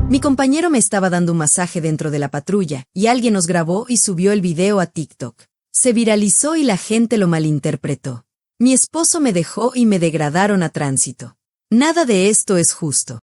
Mi compañero me estaba dando un masaje dentro de la patrulla, y alguien nos grabó y subió el video a TikTok. Se viralizó y la gente lo malinterpretó. Mi esposo me dejó y me degradaron a tránsito. Nada de esto es justo.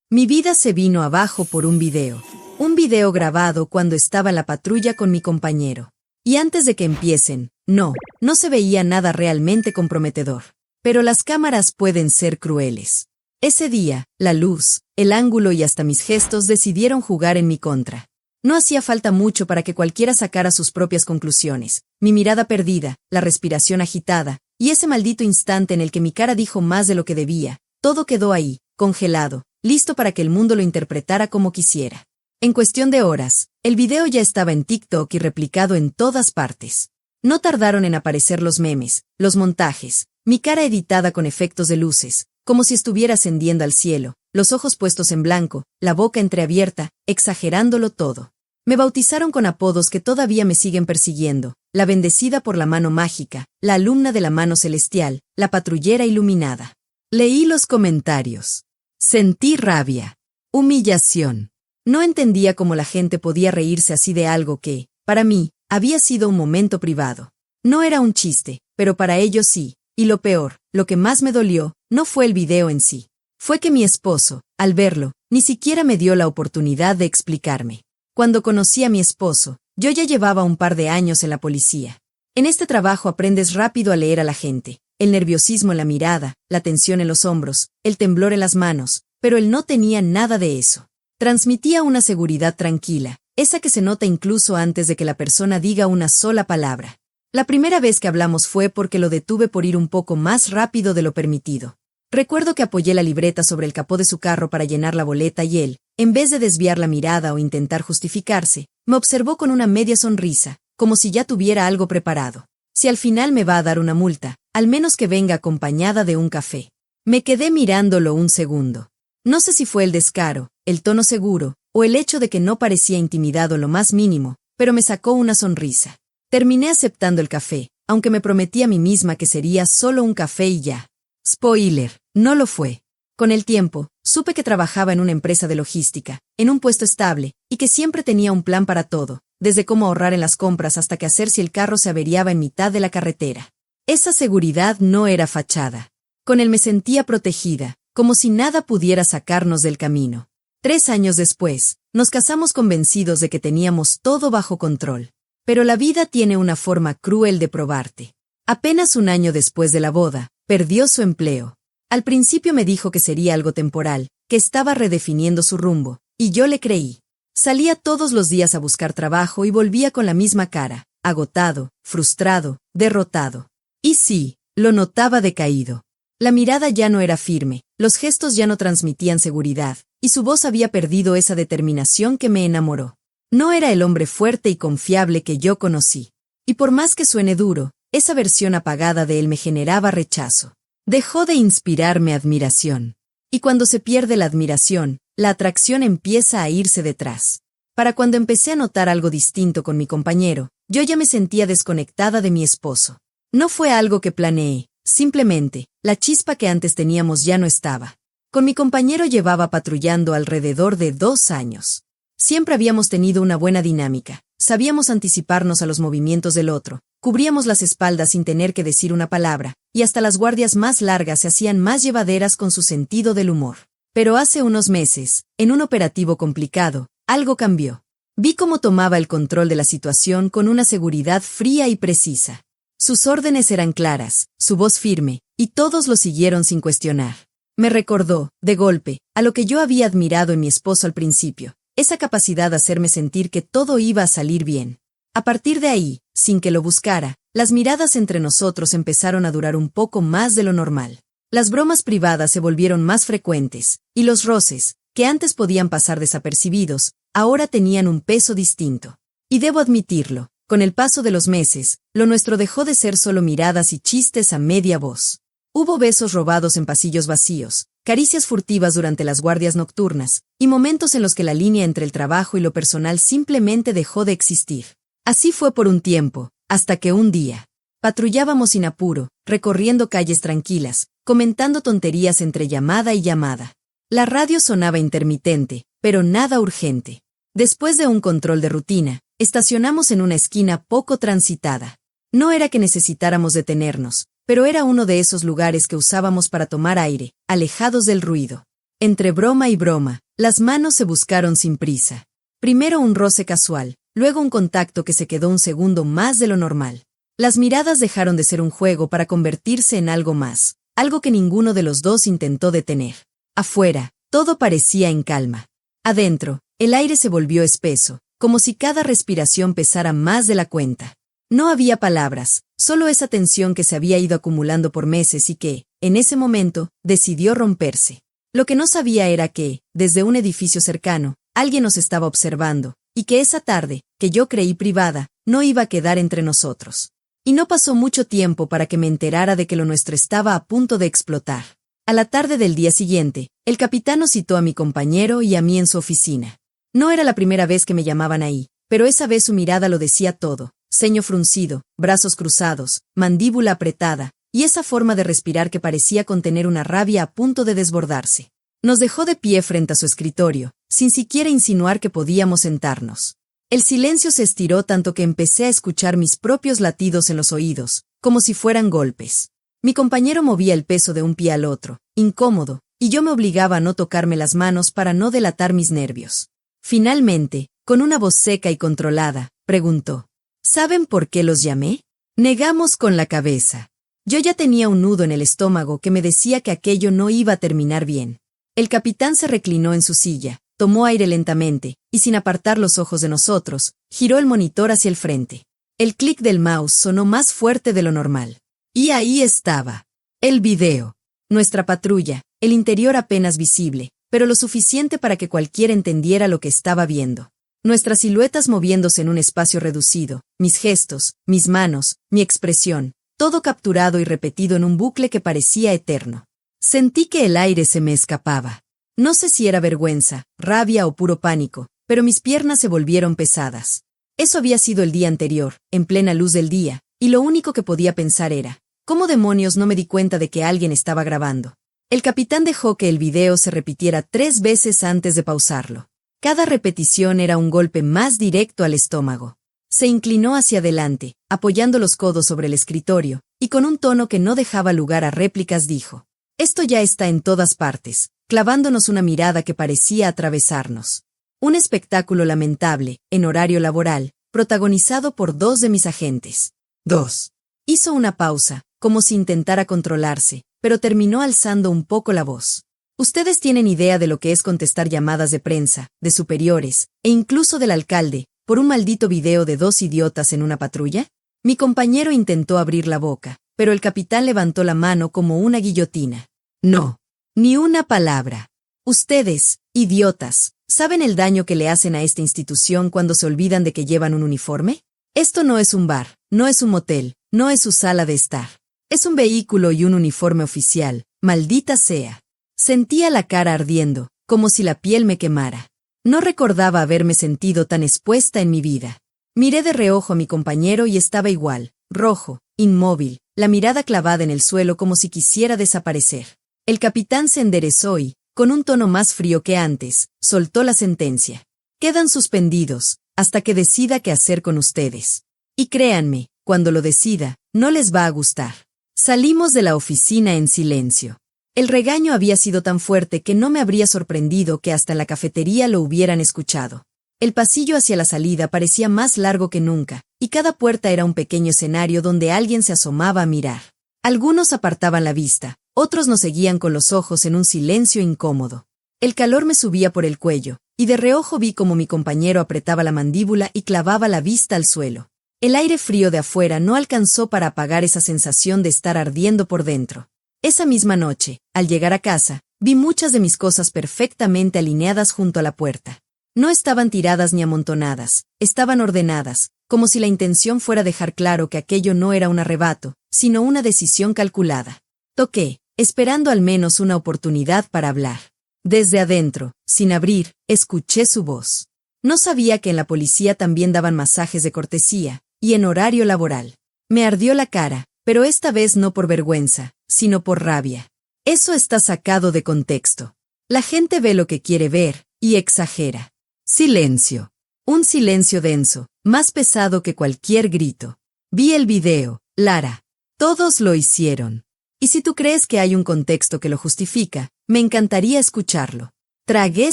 Mi vida se vino abajo por un video. Un video grabado cuando estaba en la patrulla con mi compañero. Y antes de que empiecen, no se veía nada realmente comprometedor. Pero las cámaras pueden ser crueles. Ese día, la luz, el ángulo y hasta mis gestos decidieron jugar en mi contra. No hacía falta mucho para que cualquiera sacara sus propias conclusiones. Mi mirada perdida, la respiración agitada, y ese maldito instante en el que mi cara dijo más de lo que debía, todo quedó ahí, congelado, listo para que el mundo lo interpretara como quisiera. En cuestión de horas, el video ya estaba en TikTok y replicado en todas partes. No tardaron en aparecer los memes, los montajes, mi cara editada con efectos de luces, como si estuviera ascendiendo al cielo, los ojos puestos en blanco, la boca entreabierta, exagerándolo todo. Me bautizaron con apodos que todavía me siguen persiguiendo: la bendecida por la mano mágica, la alumna de la mano celestial, la patrullera iluminada. Leí los comentarios. Sentí rabia. Humillación. No entendía cómo la gente podía reírse así de algo que, para mí, había sido un momento privado. No era un chiste, pero para ellos sí. Y lo peor, lo que más me dolió, no fue el video en sí. Fue que mi esposo, al verlo, ni siquiera me dio la oportunidad de explicarme. Cuando conocí a mi esposo, yo ya llevaba un par de años en la policía. En este trabajo aprendes rápido a leer a la gente, el nerviosismo en la mirada, la tensión en los hombros, el temblor en las manos, pero él no tenía nada de eso. Transmitía una seguridad tranquila, esa que se nota incluso antes de que la persona diga una sola palabra. La primera vez que hablamos fue porque lo detuve por ir un poco más rápido de lo permitido. Recuerdo que apoyé la libreta sobre el capó de su carro para llenar la boleta y él, en vez de desviar la mirada o intentar justificarse, me observó con una media sonrisa, como si ya tuviera algo preparado. Si al final me va a dar una multa, al menos que venga acompañada de un café. Me quedé mirándolo un segundo. No sé si fue el descaro, el tono seguro, o el hecho de que no parecía intimidado lo más mínimo, pero me sacó una sonrisa. Terminé aceptando el café, aunque me prometí a mí misma que sería solo un café y ya. Spoiler, no lo fue. Con el tiempo, supe que trabajaba en una empresa de logística, en un puesto estable, y que siempre tenía un plan para todo, desde cómo ahorrar en las compras hasta qué hacer si el carro se averiaba en mitad de la carretera. Esa seguridad no era fachada. Con él me sentía protegida, como si nada pudiera sacarnos del camino. 3 años después, nos casamos convencidos de que teníamos todo bajo control. Pero la vida tiene una forma cruel de probarte. Apenas un año después de la boda, perdió su empleo. Al principio me dijo que sería algo temporal, que estaba redefiniendo su rumbo, y yo le creí. Salía todos los días a buscar trabajo y volvía con la misma cara, agotado, frustrado, derrotado. Y sí, lo notaba decaído. La mirada ya no era firme, los gestos ya no transmitían seguridad, y su voz había perdido esa determinación que me enamoró. No era el hombre fuerte y confiable que yo conocí. Y por más que suene duro, esa versión apagada de él me generaba rechazo. Dejó de inspirarme admiración. Y cuando se pierde la admiración, la atracción empieza a irse detrás. Para cuando empecé a notar algo distinto con mi compañero, yo ya me sentía desconectada de mi esposo. No fue algo que planeé, simplemente, la chispa que antes teníamos ya no estaba. Con mi compañero llevaba patrullando alrededor de 2 años. Siempre habíamos tenido una buena dinámica, sabíamos anticiparnos a los movimientos del otro, cubríamos las espaldas sin tener que decir una palabra, y hasta las guardias más largas se hacían más llevaderas con su sentido del humor. Pero hace unos meses, en un operativo complicado, algo cambió. Vi cómo tomaba el control de la situación con una seguridad fría y precisa. Sus órdenes eran claras, su voz firme, y todos lo siguieron sin cuestionar. Me recordó, de golpe, a lo que yo había admirado en mi esposo al principio. Esa capacidad de hacerme sentir que todo iba a salir bien. A partir de ahí, sin que lo buscara, las miradas entre nosotros empezaron a durar un poco más de lo normal. Las bromas privadas se volvieron más frecuentes, y los roces, que antes podían pasar desapercibidos, ahora tenían un peso distinto. Y debo admitirlo, con el paso de los meses, lo nuestro dejó de ser solo miradas y chistes a media voz. Hubo besos robados en pasillos vacíos, caricias furtivas durante las guardias nocturnas, y momentos en los que la línea entre el trabajo y lo personal simplemente dejó de existir. Así fue por un tiempo, hasta que un día patrullábamos sin apuro, recorriendo calles tranquilas, comentando tonterías entre llamada y llamada. La radio sonaba intermitente, pero nada urgente. Después de un control de rutina, estacionamos en una esquina poco transitada. No era que necesitáramos detenernos, pero era uno de esos lugares que usábamos para tomar aire, alejados del ruido. Entre broma y broma, las manos se buscaron sin prisa. Primero un roce casual, luego un contacto que se quedó un segundo más de lo normal. Las miradas dejaron de ser un juego para convertirse en algo más, algo que ninguno de los dos intentó detener. Afuera, todo parecía en calma. Adentro, el aire se volvió espeso, como si cada respiración pesara más de la cuenta. No había palabras, solo esa tensión que se había ido acumulando por meses y que, en ese momento, decidió romperse. Lo que no sabía era que, desde un edificio cercano, alguien nos estaba observando, y que esa tarde, que yo creí privada, no iba a quedar entre nosotros. Y no pasó mucho tiempo para que me enterara de que lo nuestro estaba a punto de explotar. A la tarde del día siguiente, el capitán nos citó a mi compañero y a mí en su oficina. No era la primera vez que me llamaban ahí, pero esa vez su mirada lo decía todo, ceño fruncido, brazos cruzados, mandíbula apretada, y esa forma de respirar que parecía contener una rabia a punto de desbordarse. Nos dejó de pie frente a su escritorio, sin siquiera insinuar que podíamos sentarnos. El silencio se estiró tanto que empecé a escuchar mis propios latidos en los oídos, como si fueran golpes. Mi compañero movía el peso de un pie al otro, incómodo, y yo me obligaba a no tocarme las manos para no delatar mis nervios. Finalmente, con una voz seca y controlada, preguntó: ¿saben por qué los llamé? Negamos con la cabeza. Yo ya tenía un nudo en el estómago que me decía que aquello no iba a terminar bien. El capitán se reclinó en su silla, tomó aire lentamente, y sin apartar los ojos de nosotros, giró el monitor hacia el frente. El clic del mouse sonó más fuerte de lo normal. Y ahí estaba. El video. Nuestra patrulla, el interior apenas visible, pero lo suficiente para que cualquiera entendiera lo que estaba viendo. Nuestras siluetas moviéndose en un espacio reducido, mis gestos, mis manos, mi expresión, todo capturado y repetido en un bucle que parecía eterno. Sentí que el aire se me escapaba. No sé si era vergüenza, rabia o puro pánico, pero mis piernas se volvieron pesadas. Eso había sido el día anterior, en plena luz del día, y lo único que podía pensar era, ¿cómo demonios no me di cuenta de que alguien estaba grabando? El capitán dejó que el video se repitiera 3 veces antes de pausarlo. Cada repetición era un golpe más directo al estómago. Se inclinó hacia adelante, apoyando los codos sobre el escritorio, y con un tono que no dejaba lugar a réplicas dijo: esto ya está en todas partes, clavándonos una mirada que parecía atravesarnos. Un espectáculo lamentable, en horario laboral, protagonizado por 2 de mis agentes. 2. Hizo una pausa, como si intentara controlarse, pero terminó alzando un poco la voz. ¿Ustedes tienen idea de lo que es contestar llamadas de prensa, de superiores, e incluso del alcalde, por un maldito video de 2 idiotas en una patrulla? Mi compañero intentó abrir la boca, pero el capitán levantó la mano como una guillotina. No. Ni una palabra. Ustedes, idiotas, ¿saben el daño que le hacen a esta institución cuando se olvidan de que llevan un uniforme? Esto no es un bar, no es un motel, no es su sala de estar. Es un vehículo y un uniforme oficial, maldita sea. Sentía la cara ardiendo, como si la piel me quemara. No recordaba haberme sentido tan expuesta en mi vida. Miré de reojo a mi compañero y estaba igual, rojo, inmóvil, la mirada clavada en el suelo como si quisiera desaparecer. El capitán se enderezó y, con un tono más frío que antes, soltó la sentencia. Quedan suspendidos, hasta que decida qué hacer con ustedes. Y créanme, cuando lo decida, no les va a gustar. Salimos de la oficina en silencio. El regaño había sido tan fuerte que no me habría sorprendido que hasta en la cafetería lo hubieran escuchado. El pasillo hacia la salida parecía más largo que nunca, y cada puerta era un pequeño escenario donde alguien se asomaba a mirar. Algunos apartaban la vista, otros nos seguían con los ojos en un silencio incómodo. El calor me subía por el cuello, y de reojo vi cómo mi compañero apretaba la mandíbula y clavaba la vista al suelo. El aire frío de afuera no alcanzó para apagar esa sensación de estar ardiendo por dentro. Esa misma noche, al llegar a casa, vi muchas de mis cosas perfectamente alineadas junto a la puerta. No estaban tiradas ni amontonadas, estaban ordenadas, como si la intención fuera dejar claro que aquello no era un arrebato, sino una decisión calculada. Toqué, esperando al menos una oportunidad para hablar. Desde adentro, sin abrir, escuché su voz. No sabía que en la policía también daban masajes de cortesía, y en horario laboral. Me ardió la cara, pero esta vez no por vergüenza, sino por rabia. Eso está sacado de contexto. La gente ve lo que quiere ver, Y exagera. Silencio. Un silencio denso, más pesado que cualquier grito. Vi el video, Lara. Todos lo hicieron. Y si tú crees que hay un contexto que lo justifica, me encantaría escucharlo. Tragué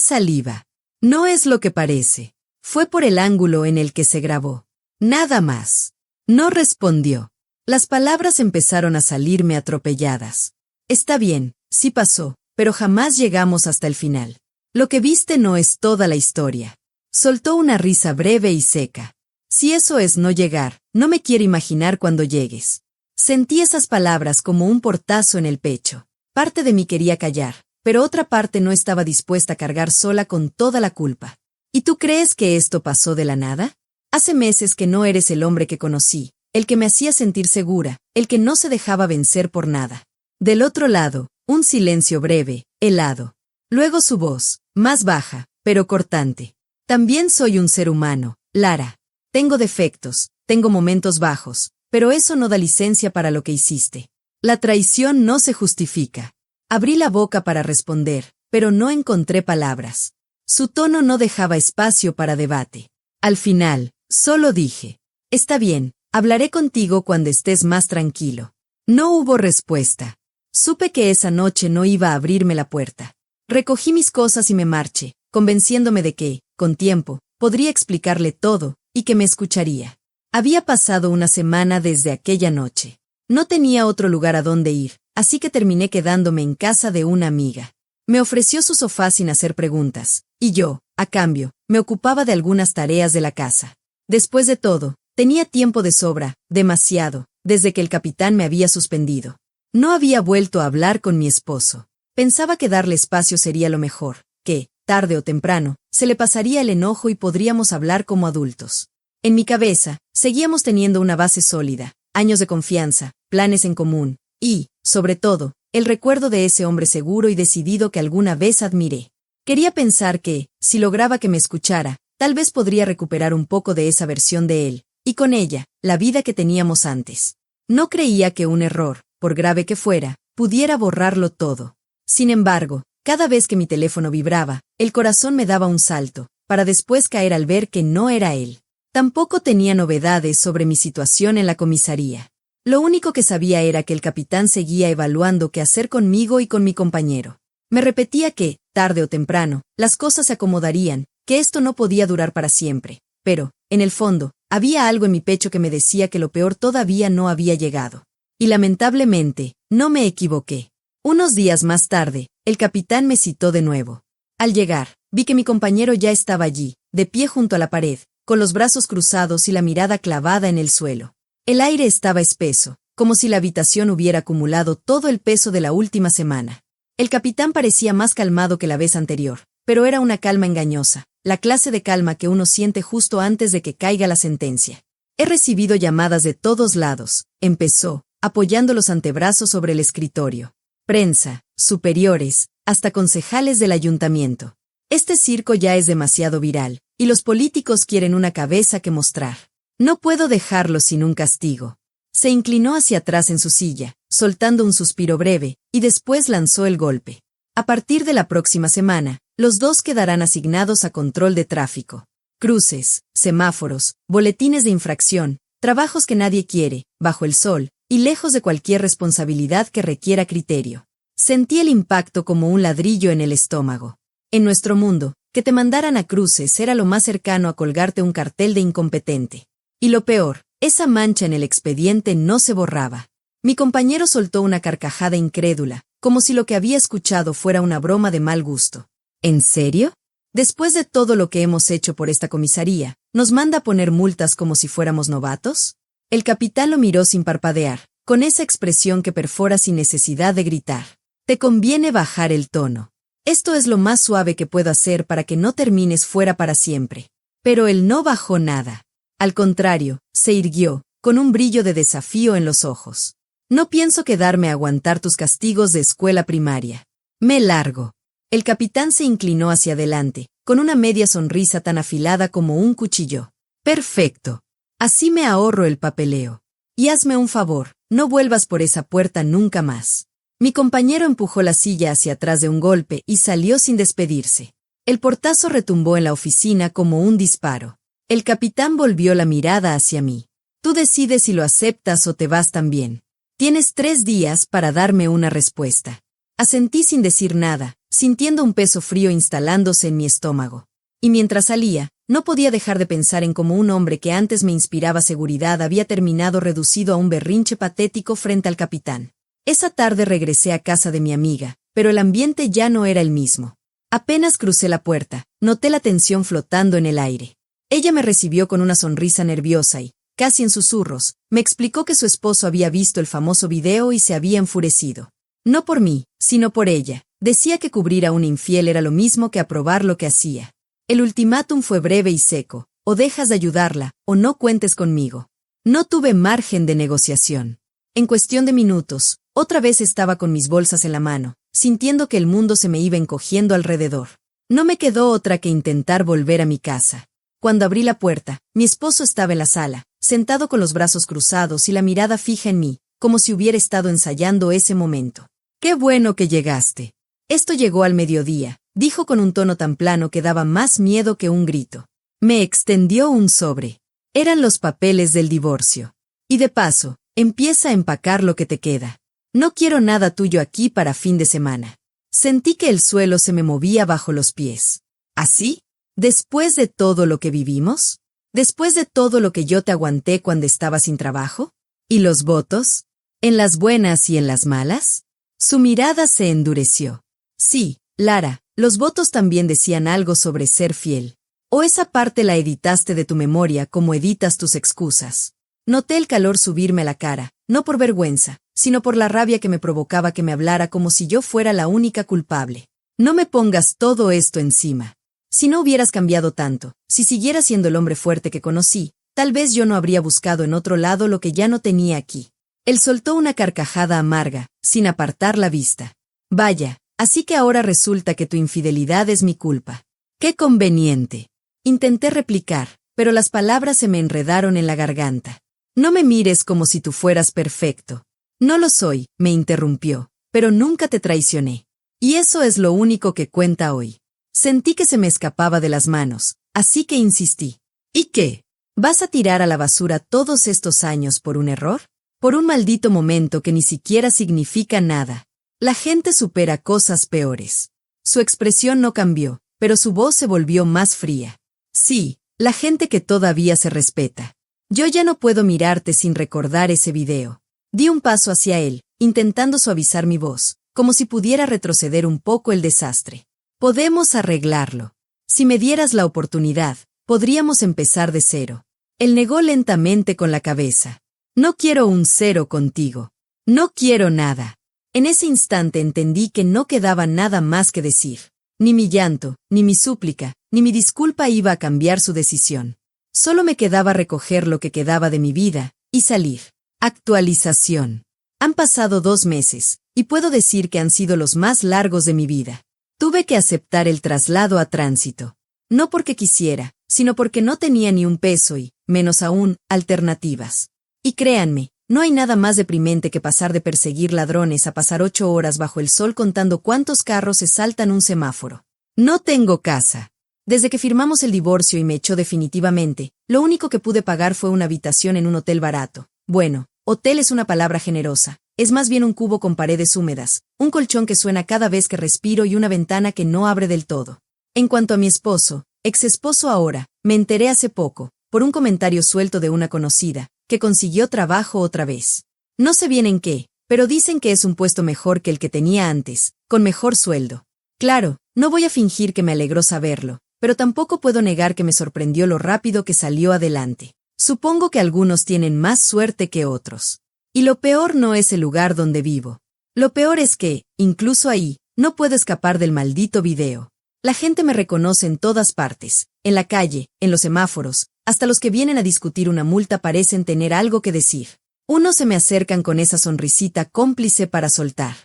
saliva. No es lo que parece. Fue por el ángulo en el que se grabó. Nada más. No respondió. Las palabras empezaron a salirme atropelladas. Está bien, sí pasó, pero jamás llegamos hasta el final. Lo que viste no es toda la historia. Soltó una risa breve y seca. Si eso es no llegar, no me quiero imaginar cuando llegues. Sentí esas palabras como un portazo en el pecho. Parte de mí quería callar, pero otra parte no estaba dispuesta a cargar sola con toda la culpa. ¿Y tú crees que esto pasó de la nada? Hace meses que no eres el hombre que conocí, el que me hacía sentir segura, el que no se dejaba vencer por nada. Del otro lado, un silencio breve, helado. Luego su voz, más baja, pero cortante. También soy un ser humano, Lara. Tengo defectos, tengo momentos bajos, pero eso no da licencia para lo que hiciste. La traición no se justifica. Abrí la boca para responder, pero no encontré palabras. Su tono no dejaba espacio para debate. Al final, solo dije, está bien, hablaré contigo cuando estés más tranquilo. No hubo respuesta. Supe que esa noche no iba a abrirme la puerta. Recogí mis cosas y me marché, convenciéndome de que, con tiempo, podría explicarle todo, y que me escucharía. Había pasado una semana desde aquella noche. No tenía otro lugar a donde ir, así que terminé quedándome en casa de una amiga. Me ofreció su sofá sin hacer preguntas, y yo, a cambio, me ocupaba de algunas tareas de la casa. Después de todo, tenía tiempo de sobra, demasiado, desde que el capitán me había suspendido. No había vuelto a hablar con mi esposo. Pensaba que darle espacio sería lo mejor, que, tarde o temprano, se le pasaría el enojo y podríamos hablar como adultos. En mi cabeza, seguíamos teniendo una base sólida, años de confianza, planes en común, y, sobre todo, el recuerdo de ese hombre seguro y decidido que alguna vez admiré. Quería pensar que, si lograba que me escuchara, tal vez podría recuperar un poco de esa versión de él, y con ella, la vida que teníamos antes. No creía que un error, por grave que fuera, pudiera borrarlo todo. Sin embargo, cada vez que mi teléfono vibraba, el corazón me daba un salto, para después caer al ver que no era él. Tampoco tenía novedades sobre mi situación en la comisaría. Lo único que sabía era que el capitán seguía evaluando qué hacer conmigo y con mi compañero. Me repetía que, tarde o temprano, las cosas se acomodarían, que esto no podía durar para siempre. Pero, en el fondo, había algo en mi pecho que me decía que lo peor todavía no había llegado. Y lamentablemente, no me equivoqué. Unos días más tarde, el capitán me citó de nuevo. Al llegar, vi que mi compañero ya estaba allí, de pie junto a la pared, con los brazos cruzados y la mirada clavada en el suelo. El aire estaba espeso, como si la habitación hubiera acumulado todo el peso de la última semana. El capitán parecía más calmado que la vez anterior, pero era una calma engañosa, la clase de calma que uno siente justo antes de que caiga la sentencia. He recibido llamadas de todos lados, empezó, apoyando los antebrazos sobre el escritorio. Prensa, superiores, hasta concejales del ayuntamiento. Este circo ya es demasiado viral, y los políticos quieren una cabeza que mostrar. No puedo dejarlo sin un castigo. Se inclinó hacia atrás en su silla, soltando un suspiro breve, y después lanzó el golpe. A partir de la próxima semana, los dos quedarán asignados a control de tráfico. Cruces, semáforos, boletines de infracción, trabajos que nadie quiere, bajo el sol, y lejos de cualquier responsabilidad que requiera criterio. Sentí el impacto como un ladrillo en el estómago. En nuestro mundo, que te mandaran a cruces era lo más cercano a colgarte un cartel de incompetente. Y lo peor, esa mancha en el expediente no se borraba. Mi compañero soltó una carcajada incrédula, como si lo que había escuchado fuera una broma de mal gusto. ¿En serio? Después de todo lo que hemos hecho por esta comisaría, ¿nos manda a poner multas como si fuéramos novatos? El capitán lo miró sin parpadear, con esa expresión que perfora sin necesidad de gritar. Te conviene bajar el tono. Esto es lo más suave que puedo hacer para que no termines fuera para siempre. Pero él no bajó nada. Al contrario, se irguió, con un brillo de desafío en los ojos. No pienso quedarme a aguantar tus castigos de escuela primaria. Me largo. El capitán se inclinó hacia adelante, con una media sonrisa tan afilada como un cuchillo. Perfecto. Así me ahorro el papeleo. Y hazme un favor, no vuelvas por esa puerta nunca más. Mi compañero empujó la silla hacia atrás de un golpe y salió sin despedirse. El portazo retumbó en la oficina como un disparo. El capitán volvió la mirada hacia mí. Tú decides si lo aceptas o te vas también. Tienes 3 días para darme una respuesta. Asentí sin decir nada, sintiendo un peso frío instalándose en mi estómago. Y mientras salía, no podía dejar de pensar en cómo un hombre que antes me inspiraba seguridad había terminado reducido a un berrinche patético frente al capitán. Esa tarde regresé a casa de mi amiga, pero el ambiente ya no era el mismo. Apenas crucé la puerta, noté la tensión flotando en el aire. Ella me recibió con una sonrisa nerviosa y, casi en susurros, me explicó que su esposo había visto el famoso video y se había enfurecido. No por mí, sino por ella. Decía que cubrir a un infiel era lo mismo que aprobar lo que hacía. El ultimátum fue breve y seco: o dejas de ayudarla, o no cuentes conmigo. No tuve margen de negociación. En cuestión de minutos, otra vez estaba con mis bolsas en la mano, sintiendo que el mundo se me iba encogiendo alrededor. No me quedó otra que intentar volver a mi casa. Cuando abrí la puerta, mi esposo estaba en la sala, sentado con los brazos cruzados y la mirada fija en mí, como si hubiera estado ensayando ese momento. «Qué bueno que llegaste». Esto llegó al mediodía, dijo con un tono tan plano que daba más miedo que un grito. Me extendió un sobre. Eran los papeles del divorcio. Y de paso, empieza a empacar lo que te queda. No quiero nada tuyo aquí para fin de semana. Sentí que el suelo se me movía bajo los pies. ¿Así? ¿Después de todo lo que vivimos? ¿Después de todo lo que yo te aguanté cuando estaba sin trabajo? ¿Y los votos? ¿En las buenas y en las malas? Su mirada se endureció. Sí, Lara, los votos también decían algo sobre ser fiel. ¿O esa parte la editaste de tu memoria como editas tus excusas? Noté el calor subirme a la cara, no por vergüenza, sino por la rabia que me provocaba que me hablara como si yo fuera la única culpable. No me pongas todo esto encima. Si no hubieras cambiado tanto, si siguieras siendo el hombre fuerte que conocí, tal vez yo no habría buscado en otro lado lo que ya no tenía aquí. Él soltó una carcajada amarga, sin apartar la vista. Vaya, así que ahora resulta que tu infidelidad es mi culpa. ¡Qué conveniente! Intenté replicar, pero las palabras se me enredaron en la garganta. No me mires como si tú fueras perfecto. No lo soy, me interrumpió, pero nunca te traicioné. Y eso es lo único que cuenta hoy. Sentí que se me escapaba de las manos, así que insistí. ¿Y qué? ¿Vas a tirar a la basura todos estos años por un error? ¿Por un maldito momento que ni siquiera significa nada? La gente supera cosas peores. Su expresión no cambió, pero su voz se volvió más fría. Sí, la gente que todavía se respeta. Yo ya no puedo mirarte sin recordar ese video. Di un paso hacia él, intentando suavizar mi voz, como si pudiera retroceder un poco el desastre. Podemos arreglarlo. Si me dieras la oportunidad, podríamos empezar de cero. Él negó lentamente con la cabeza. No quiero un cero contigo. No quiero nada. En ese instante entendí que no quedaba nada más que decir. Ni mi llanto, ni mi súplica, ni mi disculpa iba a cambiar su decisión. Solo me quedaba recoger lo que quedaba de mi vida, y salir. Actualización. Han pasado 2 meses, y puedo decir que han sido los más largos de mi vida. Tuve que aceptar el traslado a Tránsito. No porque quisiera, sino porque no tenía ni un peso y, menos aún, alternativas. Y créanme, no hay nada más deprimente que pasar de perseguir ladrones a pasar 8 horas bajo el sol contando cuántos carros se saltan un semáforo. No tengo casa. Desde que firmamos el divorcio y me echó definitivamente, lo único que pude pagar fue una habitación en un hotel barato. Bueno, hotel es una palabra generosa. Es más bien un cubo con paredes húmedas, un colchón que suena cada vez que respiro y una ventana que no abre del todo. En cuanto a mi esposo, ex esposo ahora, me enteré hace poco, por un comentario suelto de una conocida, que consiguió trabajo otra vez. No sé bien en qué, pero dicen que es un puesto mejor que el que tenía antes, con mejor sueldo. Claro, no voy a fingir que me alegró saberlo, pero tampoco puedo negar que me sorprendió lo rápido que salió adelante. Supongo que algunos tienen más suerte que otros. Y lo peor no es el lugar donde vivo. Lo peor es que, incluso ahí, no puedo escapar del maldito video. La gente me reconoce en todas partes, en la calle, en los semáforos, hasta los que vienen a discutir una multa parecen tener algo que decir. Unos se me acercan con esa sonrisita cómplice para soltar.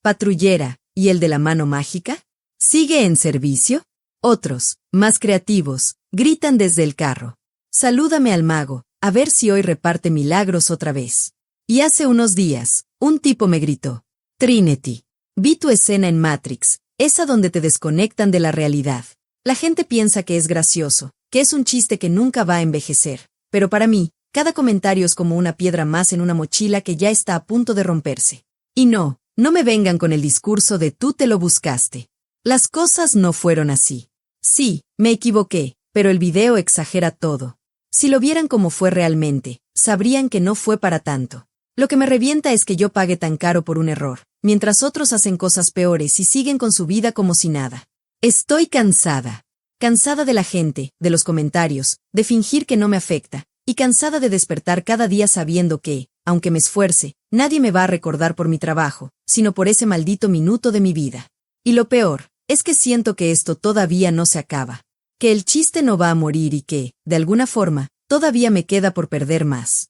Patrullera, ¿y el de la mano mágica? ¿Sigue en servicio? Otros, más creativos, gritan desde el carro. Salúdame al mago, a ver si hoy reparte milagros otra vez. Y hace unos días, un tipo me gritó. Trinity, vi tu escena en Matrix, Esa donde te desconectan de la realidad. La gente piensa que es gracioso, que es un chiste que nunca va a envejecer. Pero para mí, cada comentario es como una piedra más en una mochila que ya está a punto de romperse. Y no me vengan con el discurso de tú te lo buscaste. Las cosas no fueron así. Sí, me equivoqué, pero el video exagera todo. Si lo vieran como fue realmente, sabrían que no fue para tanto. Lo que me revienta es que yo pague tan caro por un error, mientras otros hacen cosas peores y siguen con su vida como si nada. Estoy cansada. Cansada de la gente, de los comentarios, de fingir que no me afecta, y cansada de despertar cada día sabiendo que, aunque me esfuerce, nadie me va a recordar por mi trabajo, sino por ese maldito minuto de mi vida. Y lo peor, es que siento que esto todavía no se acaba. Que el chiste no va a morir y que, de alguna forma, todavía me queda por perder más.